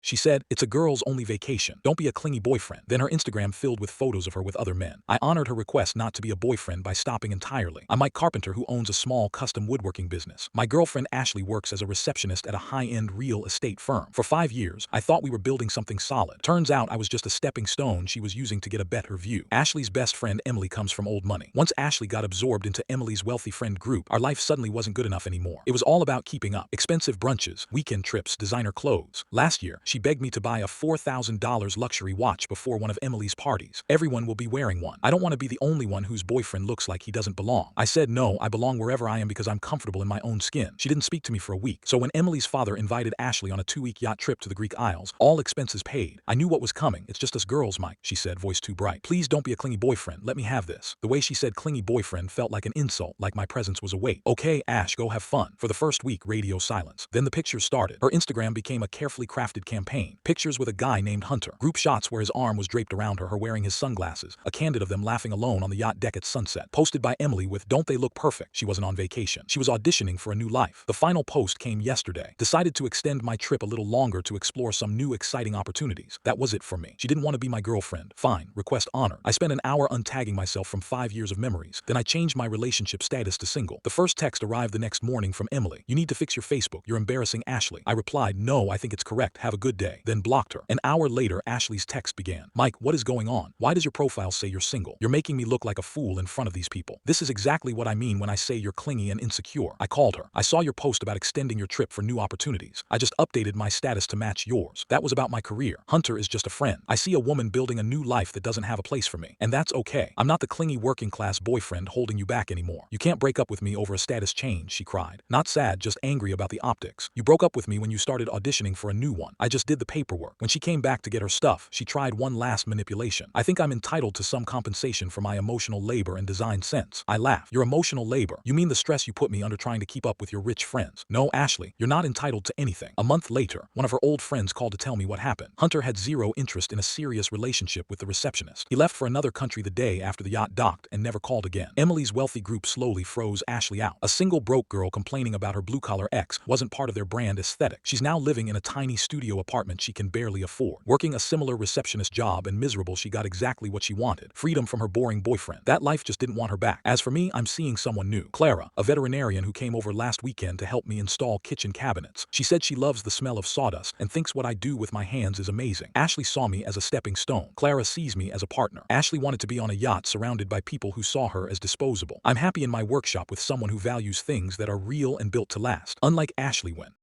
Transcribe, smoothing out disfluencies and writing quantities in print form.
She said, "It's a girls only vacation. Don't be a clingy boyfriend." Then her Instagram filled with photos of her with other men. I honored her request not to be a boyfriend by stopping entirely. I'm Mike Carpenter, who owns a small custom woodworking business. My girlfriend Ashley works as a receptionist at a high-end real estate firm. For 5 years, I thought we were building something solid. Turns out I was just a stepping stone she was using to get a better view. Ashley's best friend Emily comes from old money. Once Ashley got absorbed into Emily's wealthy friend group, our life suddenly wasn't good enough anymore. It was all about keeping up. Expensive brunches, weekend trips, designer clothes. Last year, she begged me to buy a $4,000 luxury watch before one of Emily's parties. Everyone will be wearing one. I don't want to be the only one whose boyfriend looks like he doesn't belong. I said no, I belong wherever I am because I'm comfortable in my own skin. She didn't speak to me for a week. So when Emily's father invited Ashley on a 2-week yacht trip to the Greek Isles, all expenses paid, I knew what was coming. "It's just us girls, Mike," she said, voice too bright. "Please don't be a clingy boyfriend. Let me have this." The way she said clingy boyfriend felt like an insult, like my presence was a weight. "Okay, Ash, go have fun." For the first week, radio silence. Then the pictures started. Her Instagram became a carefully crafted campaign. Pictures with a guy named Hunter. Group shots where his arm was draped around her wearing his sunglasses. A candid of them laughing alone on the yacht deck at sunset. Posted by Emily with, "Don't they look perfect?" She wasn't on vacation. She was auditioning for a new life. The final post came yesterday. Decided to extend my trip a little longer to explore some new exciting opportunities. That was it for me. She didn't want to be my girlfriend. Fine. Request honored. I spent an hour untagging myself from 5 years of memories. Then I changed my relationship status to single. The first text arrived the next morning from Emily. "You need to fix your Facebook. You're embarrassing Ashley." I replied, "No, I think it's correct. Have a good day." Then blocked her. An hour later, Ashley's text began. "Mike, what is going on? Why does your profile say you're single? You're making me look like a fool in front of these people." "This is exactly what I mean when I say you're clingy and insecure." I called her. "I saw your post about extending your trip for new opportunities. I just updated my status to match yours. That was about my career. Hunter is just a friend. I see a woman building a new life that doesn't have a place for me. And that's okay. I'm not the clingy working class boyfriend holding you back anymore. You can't break up with me over a status change," she cried. Not sad, just angry about the optics. "You broke up with me when you started auditioning for a new one. I just did the paperwork." When she came back to get her stuff, she tried one last manipulation. "I think I'm entitled to some compensation for my emotional labor and design sense." I laughed. "Your emotional labor? You mean the stress you put me under trying to keep up with your rich friends?" "No, Ashley, you're not entitled to anything." A month later, one of her old friends called to tell me what happened. Hunter had zero interest in a serious relationship with the receptionist. He left for another country the day after the yacht docked and never called again. Emily's wealthy group slowly froze Ashley out. A single broke girl complaining about her blue-collar ex wasn't part of their brand aesthetic. She's now living in a tiny studio apartment she can barely afford. Working a similar receptionist job and miserable, she got exactly what she wanted. Freedom from her boring boyfriend. That life just didn't want her back. As for me, I'm seeing someone new. Clara, a veterinarian who came over last weekend to help me install kitchen cabinets. She said she loves the smell of sawdust and thinks what I do with my hands is amazing. Ashley saw me as a stepping stone. Clara sees me as a partner. Ashley wanted to be on a yacht surrounded by people who saw her as disposable. I'm happy in my workshop with someone who values things that are real and built to last. Unlike Ashley when